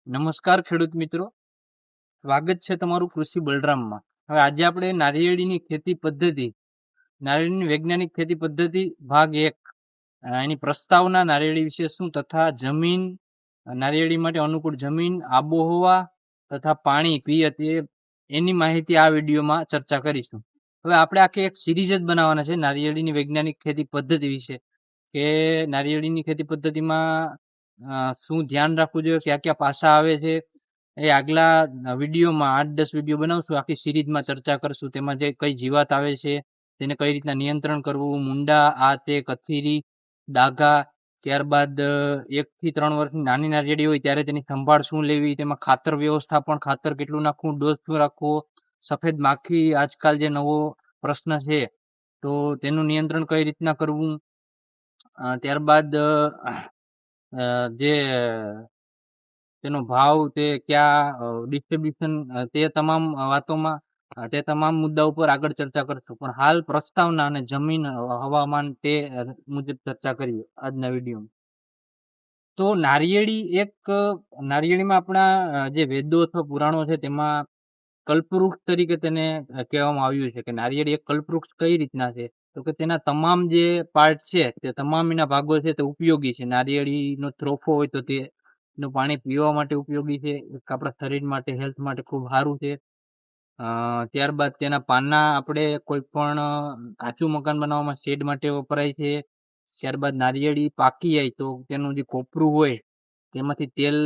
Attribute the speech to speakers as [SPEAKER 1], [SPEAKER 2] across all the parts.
[SPEAKER 1] નમસ્કાર ખેડૂત મિત્રો, સ્વાગત છે તમારું કૃષિ બલરામમાં. હવે આજે આપણે નારિયેળીની ખેતી પદ્ધતિ, નારિયેળીની વૈજ્ઞાનિક ખેતી પદ્ધતિ ભાગ 1, એની પ્રસ્તાવના, નારિયેળી વિશે શું તથા જમીન, નારિયેળી માટે અનુકૂળ જમીન, આબોહવા તથા પાણી પિયત એની માહિતી આ વિડીયોમાં ચર્ચા કરીશું. હવે આપણે આખી એક સિરીઝ જ બનાવવાના છે નારિયેળીની વૈજ્ઞાનિક ખેતી પદ્ધતિ વિશે, કે નારિયેળીની ખેતી પદ્ધતિમાં શું ધ્યાન રાખવું જોઈએ, કયા કયા પાસા આવે છે, એ આગલા વિડીયોમાં 8-10 વિડીયો બનાવશું, આખી સિરીઝમાં ચર્ચા કરશું. તેમાં જે કઈ જીવાત આવે છે, તેને કઈ રીતના નિયંત્રણ કરવું, મુંડા, આ તે, કથીરી, ડાઘા, ત્યારબાદ 1 થી 3 વર્ષની નાની નારિયેળી હોય ત્યારે તેની સંભાળ શું લેવી, તેમાં ખાતર વ્યવસ્થાપન, ખાતર કેટલું નાખવું, ડોઝ શું રાખવો, સફેદ માખી આજકાલ જે નવો પ્રશ્ન છે તો તેનું નિયંત્રણ કઈ રીતના કરવું, ત્યારબાદ જે તેનો ભાવ, તે ક્યાં ડિસ્ટ્રીબ્યુશન, તે તમામ વાતોમાં, તે તમામ મુદ્દા ઉપર આગળ ચર્ચા કરશું. પણ હાલ પ્રસ્તાવના અને જમીન, હવામાન તે મુજબ ચર્ચા કરીએ આજના વિડીયોમાં. તો નારિયેળીમાં આપણા જે વેદો અથવા પુરાણો છે તેમાં કલ્પવૃક્ષ તરીકે તેને કહેવામાં આવ્યું છે કે નારિયેળી એક કલ્પવૃક્ષ કઈ રીતના છે, તો કે તેના તમામ જે પાર્ટ છે તે તમામ એના ભાગો છે તે ઉપયોગી છે. નારિયેળીનો ત્રોફો હોય તો તેનું પાણી પીવા માટે ઉપયોગી છે, આપણા શરીર માટે, હેલ્થ માટે ખૂબ સારું છે. ત્યારબાદ તેના પાના આપણે કોઈ પણ કાચું મકાન બનાવવામાં શેડ માટે વપરાય છે. ત્યારબાદ નારિયેળી પાકી જાય તો તેનું જે કોપરું હોય તેમાંથી તેલ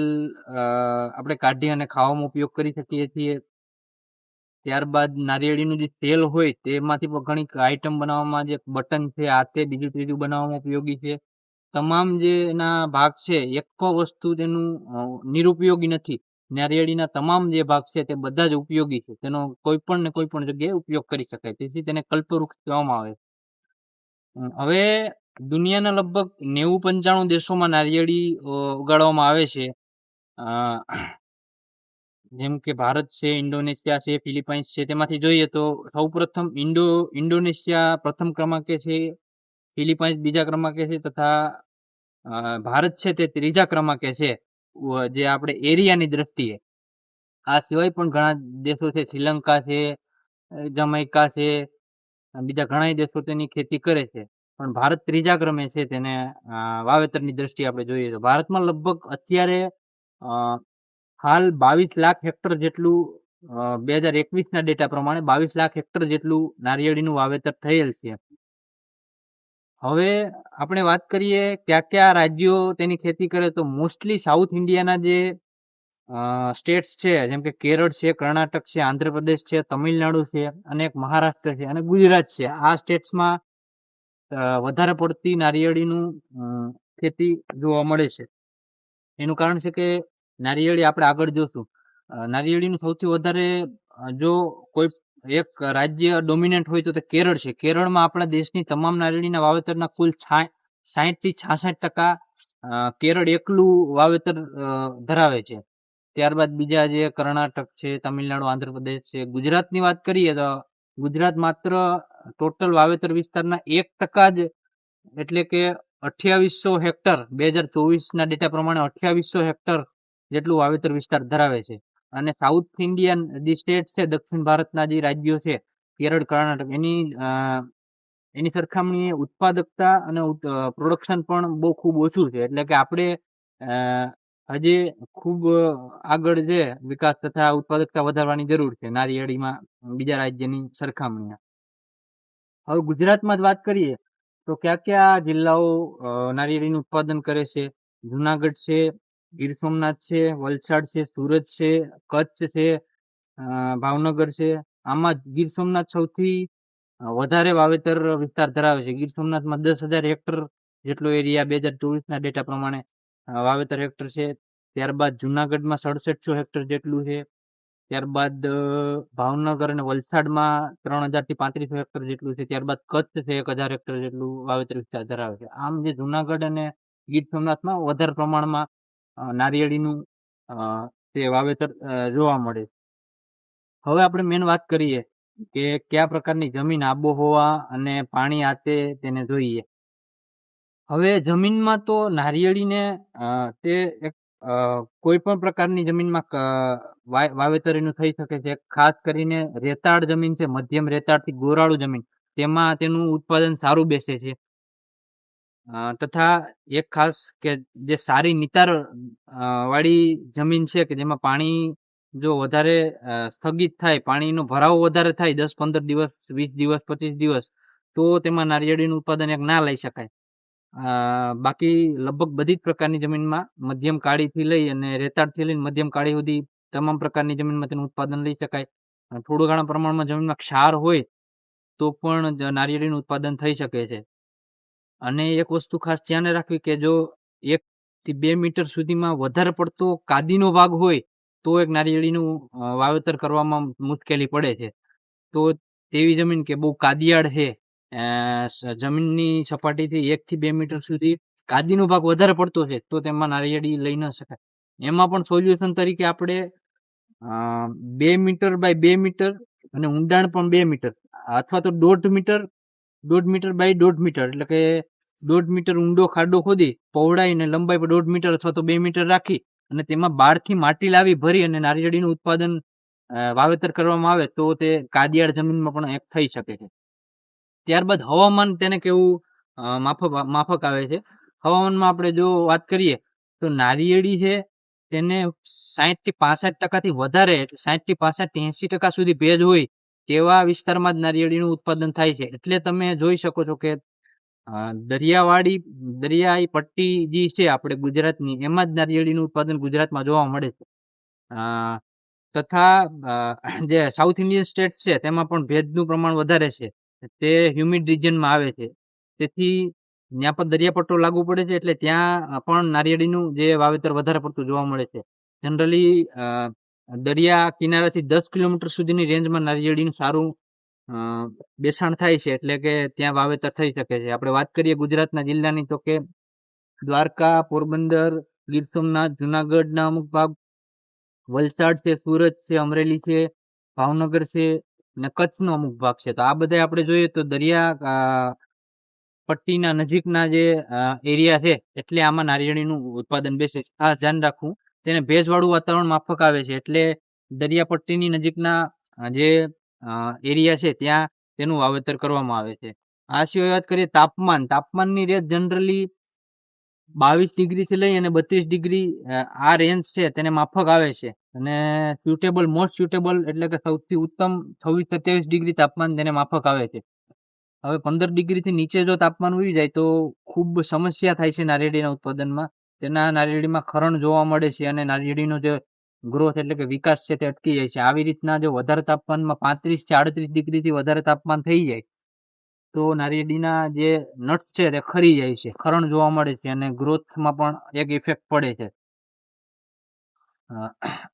[SPEAKER 1] આપણે કાઢી અને ખાવામાં ઉપયોગ કરી શકીએ છીએ. ત્યારબાદ નારિયેળીનું જે તેલ હોય તેમાંથી પણ ઘણી આઈટમ બનાવવામાં, જે બટન છે, આ તે બીજું ત્રીજું બનાવવામાં ઉપયોગી છે. તમામ જે એના ભાગ છે, એક પણ વસ્તુ તેનું નિરુપયોગી નથી. નારિયેળીના તમામ જે ભાગ છે તે બધા જ ઉપયોગી છે, તેનો કોઈ પણ ને કોઈ પણ જગ્યાએ ઉપયોગ કરી શકાય, તેથી તેને કલ્પવૃક્ષ કહેવામાં આવે. હવે દુનિયાના લગભગ 90-95 દેશોમાં નારિયેળી ઉગાડવામાં આવે છે. જેમ કે ભારત છે, ઇન્ડોનેશિયા છે, ફિલિપાઇન્સ છે. તેમાંથી જોઈએ તો સૌ પ્રથમ ઇન્ડોનેશિયા પ્રથમ ક્રમાંકે છે, ફિલિપાઇન્સ બીજા ક્રમાંકે છે, તથા ભારત છે તે ત્રીજા ક્રમાંકે છે, જે આપણે એરિયાની દ્રષ્ટિએ. આ સિવાય પણ ઘણા દેશો છે, શ્રીલંકા છે, જમૈકા છે, બીજા ઘણા દેશો તેની ખેતી કરે છે, પણ ભારત ત્રીજા ક્રમે છે તેને વાવેતરની દ્રષ્ટિએ આપણે જોઈએ તો. ભારતમાં લગભગ અત્યારે હાલ 22 લાખ હેક્ટર જેટલું, 2021ના ડેટા પ્રમાણે 22 લાખ હેક્ટર જેટલું નારિયેળીનું વાવેતર થયેલ છે. હવે આપણે વાત કરીએ કયા કયા રાજ્યો તેની ખેતી કરે, તો મોસ્ટલી સાઉથ ઇન્ડિયાના જે સ્ટેટ્સ છે, જેમ કે કેરળ છે, કર્ણાટક છે, આંધ્રપ્રદેશ છે, તમિલનાડુ છે, અને એક મહારાષ્ટ્ર છે અને ગુજરાત છે. આ સ્ટેટ્સમાં વધારે પડતી નારિયેળીનું ખેતી જોવા મળે છે. એનું કારણ છે કે નારિયેળી આપણે આગળ જોશું, નારિયેળીનું સૌથી વધારે જો કોઈ એક રાજ્ય ડોમિનેન્ટ હોય તો તે કેરળ છે. કેરળમાં આપણા દેશની તમામ નારિયેળીના વાવેતરના કુલ 60 થી 66% કેરળ એકલું વાવેતર ધરાવે છે. ત્યારબાદ બીજા જે કર્ણાટક છે, તમિલનાડુ, આંધ્રપ્રદેશ છે. ગુજરાતની વાત કરીએ તો ગુજરાત માત્ર ટોટલ વાવેતર વિસ્તારના 1% જ, એટલે કે 2800 હેક્ટર, 2024ના ડેટા પ્રમાણે 2800 હેક્ટર જેટલું વાવેતર વિસ્તાર ધરાવે છે. અને સાઉથ ઇન્ડિયન જે સ્ટેટ છે, દક્ષિણ ભારતના જે રાજ્યો છે, કેરળ, કર્ણાટક, એની સરખામણીએ ઉત્પાદકતા અને પ્રોડક્શન પણ બહુ ખૂબ ઓછું છે. એટલે કે આપણે હજી ખૂબ આગળ છે વિકાસ તથા ઉત્પાદકતા વધારવાની જરૂર છે નારિયેળીમાં બીજા રાજ્યની સરખામણીએ. હવે ગુજરાતમાં જ વાત કરીએ તો કયા કયા જિલ્લાઓ નારિયેળીનું ઉત્પાદન કરે છે. જુનાગઢ છે, ગીર સોમનાથ છે, વલસાડ છે, સુરત છે, કચ્છ છે, ભાવનગર છે. આમાં ગીર સોમનાથ સૌથી વધારે વાવેતર વિસ્તાર ધરાવે છે. ગીર સોમનાથમાં 10,000 હેક્ટર જેટલો એરિયા 2024ના ડેટા પ્રમાણે વાવેતર હેક્ટર છે. ત્યારબાદ જુનાગઢમાં 6700 હેક્ટર જેટલું છે. ત્યારબાદ ભાવનગર અને વલસાડમાં 3000 થી 3500 હેક્ટર જેટલું છે. ત્યારબાદ કચ્છ છે 1000 હેક્ટર જેટલું વાવેતર વિસ્તાર ધરાવે છે. આમ જે જુનાગઢ અને ગીર સોમનાથમાં વધારે પ્રમાણમાં નારિયેળીનું તે વાવેતર જોવા મળે. હવે આપણે મેન વાત કરીએ કે કયા પ્રકારની જમીન, આબોહવા અને પાણી આતે તેને જોઈએ. હવે જમીનમાં તો નારિયેળીને તે એક કોઈ પણ પ્રકારની જમીનમાં વાવેતર એનું થઈ શકે છે. ખાસ કરીને રેતાળ જમીન છે, મધ્યમ રેતાળથી ગોરાળુ જમીન, તેમાં તેનું ઉત્પાદન સારું બેસે છે. તથા એક ખાસ કે જે સારી નિતાર વાળી જમીન છે કે જેમાં પાણી જો વધારે સ્થગિત થાય, પાણીનો ભરાવો વધારે થાય 10-15 દિવસ, 20 દિવસ, 25 દિવસ, તો તેમાં નારિયેળીનું ઉત્પાદન એક ના લઈ શકાય. બાકી લગભગ બધી જ પ્રકારની જમીનમાં મધ્યમ કાળીથી લઈ અને રેતાળથી લઈને મધ્યમ કાળી સુધી તમામ પ્રકારની જમીનમાં તેનું ઉત્પાદન લઈ શકાય. થોડું ઘણા પ્રમાણમાં જમીનમાં ક્ષાર હોય તો પણ નારિયેળીનું ઉત્પાદન થઈ શકે છે. અને એક વસ્તુ ખાસ ધ્યાને રાખવી કે જો 1 થી 2 મીટર સુધીમાં વધારે પડતો કાદીનો ભાગ હોય તો એક નારિયેળીનું વાવેતર કરવામાં મુશ્કેલી પડે છે. તો તેવી જમીન કે બહુ કાદિયાળ છે, જમીનની સપાટીથી 1 થી 2 મીટર સુધી કાદીનો ભાગ વધારે પડતો છે, તો તેમાં નારિયેળી લઈ ન શકાય. એમાં પણ સોલ્યુશન તરીકે આપણે 2 મીટર બાય 2 મીટર અને ઊંડાણ પણ 2 મીટર અથવા તો 1.5 મીટર બાય 1.5 મીટર, એટલે કે 1.5 મીટર ઊંડો ખાડો ખોદી પહોળાઈ અને લંબાઈ પર 1.5 મીટર અથવા તો 2 મીટર રાખી અને તેમાં બહારથી માટી લાવી ભરી અને નારિયેળીનું ઉત્પાદન વાવેતર કરવામાં આવે તો તે કાદિયાળ જમીનમાં પણ એક થઈ શકે છે. ત્યારબાદ હવામાન તેને કેવું માફક આવે છે. હવામાનમાં આપણે જો વાત કરીએ તો નારિયેળી છે તેને 60 થી 65% વધારે, 60 થી 85-80% સુધી ભેજ હોય તેવા વિસ્તારમાં જ નારિયેળીનું ઉત્પાદન થાય છે. એટલે તમે જોઈ શકો છો કે દરિયાઈ પટ્ટી જે છે આપણે ગુજરાતની, એમાં જ નારિયેળીનું ઉત્પાદન ગુજરાતમાં જોવા મળે છે. તથા જે સાઉથ ઇન્ડિયન સ્ટેટ છે તેમાં પણ ભેજનું પ્રમાણ વધારે છે, તે હ્યુમિડ રિજનમાં આવે છે. તેથી ત્યાં પણ દરિયાપટ્ટો લાગુ પડે છે, એટલે ત્યાં પણ નારિયેળીનું જે વાવેતર વધારે પડતું જોવા મળે છે. જનરલી દરિયા કિનારાથી 10 કિલોમીટર સુધીની રેન્જમાં નારિયેળીનું સારું બેસાણ થાય છે, એટલે કે ત્યાં વાવેતર થઈ શકે છે. આપણે વાત કરીએ ગુજરાતના જિલ્લાની તો કે દ્વારકા, પોરબંદર, ગીર સોમનાથ, જુનાગઢના અમુક ભાગ, વલસાડ છે, સુરત છે, અમરેલી છે, ભાવનગર છે અને કચ્છનો અમુક ભાગ છે. તો આ બધા આપણે જોઈએ તો દરિયા પટ્ટીના નજીકના જે એરિયા છે એટલે આમાં નારિયેળીનું ઉત્પાદન બેસે છે. આ ધ્યાન રાખવું. તેને ભેજવાળું વાતાવરણ માફક આવે છે, એટલે દરિયા પટ્ટીની નજીકના જે એરિયા છે ત્યાં તેનું વાવેતર કરવામાં આવે છે. આ સિવાય વાત કરીએ તાપમાનની રેન્જ જનરલી 22 ડિગ્રીથી લઈ અને 32 ડિગ્રી આ રેન્જ છે તેને માફક આવે છે. અને મોસ્ટ સ્યુટેબલ એટલે કે સૌથી ઉત્તમ 26-27 ડિગ્રી તાપમાન તેને માફક આવે છે. હવે 15 ડિગ્રીથી નીચે જો તાપમાન ઉડી જાય તો ખૂબ સમસ્યા થાય છે નારિયેળીના ઉત્પાદનમાં. તેના નારિયેળીમાં ખરણ જોવા મળે છે અને નારિયેળીનો જે ગ્રોથ એટલે કે વિકાસ છે તે અટકી જાય છે. આવી રીતના જો વધારે તાપમાનમાં 35 થી 38 ડિગ્રીથી વધારે તાપમાન થઈ જાય તો નારિયેળીના જે નટ્સ છે તે ખરી જાય છે, ખરણ જોવા મળે છે અને ગ્રોથમાં પણ એક ઇફેક્ટ પડે છે.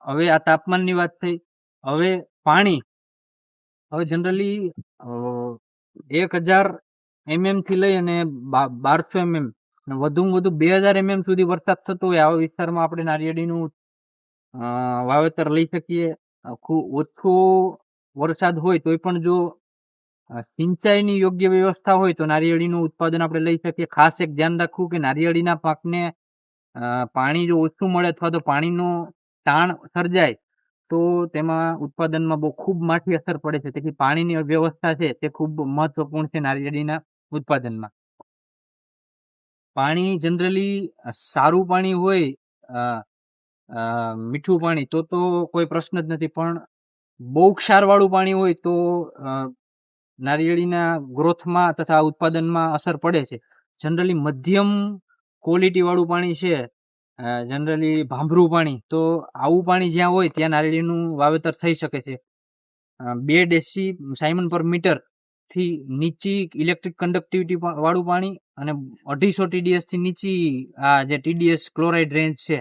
[SPEAKER 1] હવે આ તાપમાનની વાત થઈ. હવે પાણી, હવે જનરલી 1000 mm થી લઈ અને 1200 mm વધુમાં વધુ 2000 mm સુધી વરસાદ થતો હોય આવા વિસ્તારમાં આપણે નારિયેળીનું વાવેતર લઈ શકીએ. ઓછો વરસાદ હોય તોય પણ જો સિંચાઈની યોગ્ય વ્યવસ્થા હોય તો નારિયેળીનું ઉત્પાદન આપણે લઈ શકીએ. ખાસ એક ધ્યાન રાખવું કે નારિયેળીના પાકને પાણી જો ઓછું મળે અથવા તો પાણીનો તાણ સર્જાય તો તેમાં ઉત્પાદનમાં બહુ ખૂબ માઠી અસર પડે છે. તેથી પાણીની વ્યવસ્થા છે તે ખૂબ મહત્વપૂર્ણ છે નારિયેળીના ઉત્પાદનમાં. પાણી જનરલી સારું પાણી હોય, મીઠું પાણી, તો કોઈ પ્રશ્ન જ નથી. પણ બહુ ક્ષારવાળું પાણી હોય તો નારિયેળીના ગ્રોથમાં તથા ઉત્પાદનમાં અસર પડે છે. જનરલી મધ્યમ ક્વોલિટી વાળું પાણી છે, જનરલી ભાંભરું પાણી, તો આવું પાણી જ્યાં હોય ત્યાં નારિયેળીનું વાવેતર થઈ શકે છે. 2 ડેસી સાયમન પર મીટર થી નીચી ઇલેક્ટ્રિક કન્ડક્ટિવિટી વાળું પાણી અને 250 TDS થી નીચી આ જે TDS ક્લોરાઇડ રેન્જ છે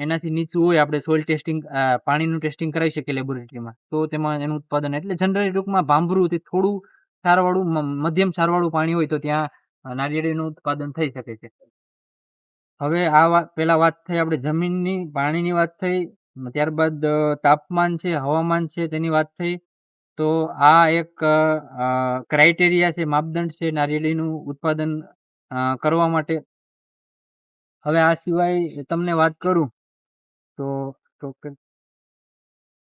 [SPEAKER 1] એનાથી નીચું હોય, આપણે સોઇલ ટેસ્ટિંગ પાણીનું ટેસ્ટિંગ કરાવી શકીએ લેબોરેટરીમાં, તો તેમાં એનું ઉત્પાદન, એટલે જનરલી ટૂંકમાં ભાંભરુંથી થોડું ક્ષારવાળું, મધ્યમ ક્ષારવાળું પાણી હોય તો ત્યાં નારિયેળીનું ઉત્પાદન થઈ શકે છે. હવે આ પેલા વાત થઈ આપણે જમીનની, પાણીની વાત થઈ, ત્યારબાદ તાપમાન છે, હવામાન છે તેની વાત થઈ. તો આ એક ક્રાઇટેરિયા છે, માપદંડ છે નારિયેળીનું ઉત્પાદન કરવા માટે. હવે આ સિવાય તમને વાત કરું તો